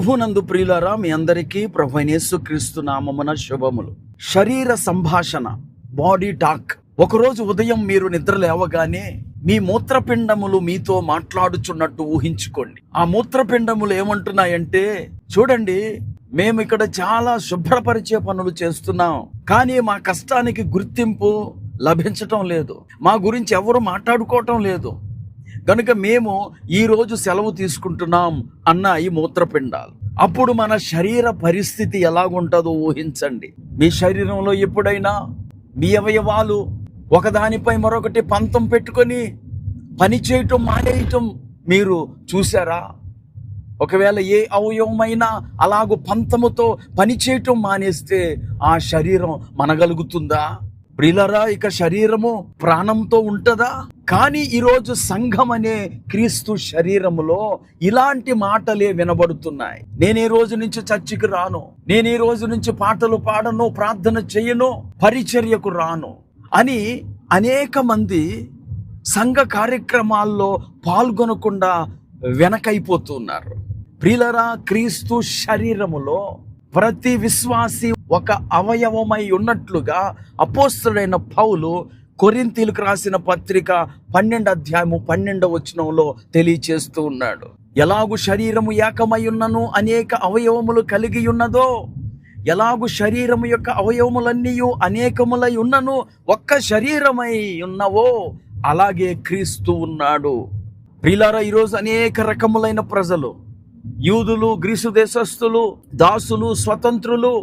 ప్రభునందు ప్రియులారా, మీ అందరికీ ప్రభు యేసుక్రీస్తు నామమున శుభములు. శరీర సంభాషణ, బాడీ టాక్. ఒకరోజు ఉదయం మీరు నిద్ర లేవగానే మీ మూత్రపిండములు మీతో మాట్లాడుచున్నట్టు ఊహించుకోండి. ఆ మూత్రపిండములు ఏమంటున్నాయంటే, చూడండి, మేము ఇక్కడ చాలా శుభ్రపరిచే పనులు చేస్తున్నాం, కానీ మా కష్టానికి గుర్తింపు లభించటం లేదు, మా గురించి ఎవరు మాట్లాడుకోవటం లేదు, కనుక మేము ఈరోజు సెలవు తీసుకుంటున్నాం అన్న ఈ మూత్రపిండాలు. అప్పుడు మన శరీర పరిస్థితి ఎలాగుంటుందో ఊహించండి. మీ శరీరంలో ఎప్పుడైనా మీ అవయవాలు ఒకదానిపై మరొకటి పంతం పెట్టుకొని పని చేయటం మానేయటం మీరు చూసారా? ఒకవేళ ఏ అవయవమైనా అలాగూ పంతముతో పని చేయటం మానేస్తే ఆ శరీరం మనగలుగుతుందా? ప్రియులారా, ఇక శరీరము ప్రాణంతో ఉంటుందా? కానీ ఈరోజు సంఘం అనే క్రీస్తు శరీరములో ఇలాంటి మాటలే వినబడుతున్నాయి. నేను ఈ రోజు నుంచి చర్చికి రాను, నేను ఈ రోజు నుంచి పాటలు పాడను, ప్రార్థన చేయను, పరిచర్యకు రాను అని అనేక మంది సంఘ కార్యక్రమాల్లో పాల్గొనకుండా వెనకైపోతున్నారు. ప్రియులారా, క్రీస్తు శరీరములో ప్రతి విశ్వాసి ఒక అవయవమై ఉన్నట్లుగా అపోస్తలుడైన పౌలు కొరింథీయులకు రాసిన పత్రిక 12:12 తెలియచేస్తూ ఉన్నాడు. ఎలాగు శరీరము ఏకమై ఉన్నను అనేక అవయవములు కలిగి ఉన్నదో, ఎలాగు శరీరము యొక్క అవయవములన్నీ అనేకములై ఉన్నను ఒక్క శరీరమై ఉన్నవో, అలాగే క్రీస్తు ఉన్నాడు. ప్రియులారా, ఈరోజు అనేక రకములైన ప్రజలు, యూదులు, గ్రీసు దేశస్థులు, దాసులు, స్వతంత్రులు,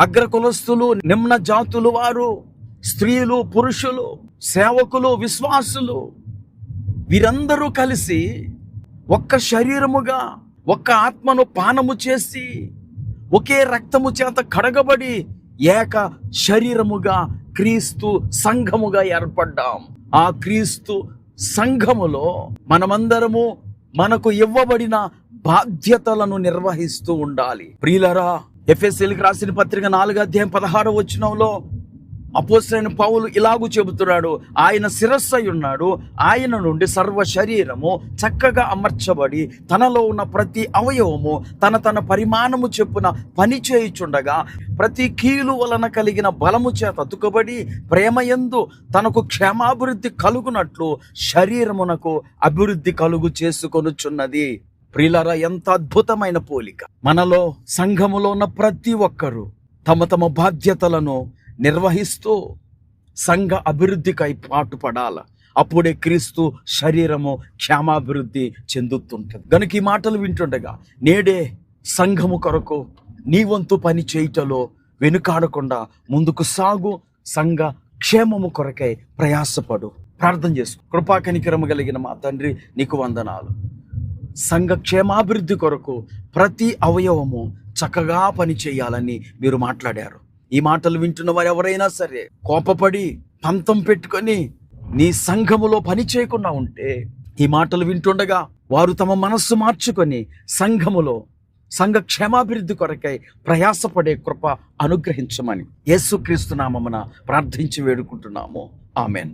అగ్రకులస్తులు, నిమ్న జాతులు వారు, స్త్రీలు, పురుషులు, సేవకులు, విశ్వాసులు, వీరందరూ కలిసి ఒక్క శరీరముగా ఒక్క ఆత్మను పానము చేసి ఒకే రక్తము చేత కడగబడి ఏక శరీరముగా క్రీస్తు సంఘముగా ఏర్పడ్డాం. ఆ క్రీస్తు సంఘములో మనమందరము మనకు ఇవ్వబడిన బాధ్యతలను నిర్వహిస్తూ ఉండాలి. ప్రియులారా, ఎఫెసీయులకు రాసిన పత్రిక 4:16 అపోస్తలుడైన పౌలు ఇలాగూ చెబుతున్నాడు, ఆయన శిరస్సు అయి ఉన్నాడు, ఆయన నుండి సర్వ శరీరము చక్కగా అమర్చబడి తనలో ఉన్న ప్రతి అవయవము తన పరిమాణము చొప్పున పని చేయుచుండగా ప్రతి కీలు వలన కలిగిన బలము చేత అతుకబడి ప్రేమయందు తనకు క్షేమాభివృద్ధి కలుగునట్లు శరీరమునకు అభివృద్ధి కలుగు చేసుకొనుచున్నది. ప్రియులారా, ఎంత అద్భుతమైన పోలిక! మనలో సంఘములో ఉన్న ప్రతి ఒక్కరూ తమ తమ బాధ్యతలను నిర్వహిస్తూ సంఘ అభివృద్ధికై పాటుపడాల. అప్పుడే క్రీస్తు శరీరము క్షేమాభివృద్ధి చెందుతుంటుంది. గనుక ఈ మాటలు వింటుండగా నేడే సంఘము కొరకు నీ వంతు పని చేయటలో వెనుకాడకుండా ముందుకు సాగు. సంఘ క్షేమము కొరకై ప్రయాసపడు. ప్రార్థన చేసుకో. కృపా కనికరము కలిగిన మా తండ్రి, నీకు వందనాలు. సంఘ క్షేమాభివృద్ధి కొరకు ప్రతి అవయవము చక్కగా పని చేయాలని మీరు మాట్లాడారు. ఈ మాటలు వింటున్న వారు ఎవరైనా సరే కోపపడి పంతం పెట్టుకొని నీ సంఘములో పని చేయకుండా ఉంటే, ఈ మాటలు వింటుండగా వారు తమ మనస్సు మార్చుకొని సంఘములో సంఘ క్షేమాభివృద్ధి కొరకై ప్రయాసపడే కృప అనుగ్రహించమని యేసుక్రీస్తు నామమున ప్రార్థించి వేడుకుంటున్నాము. ఆమెన్.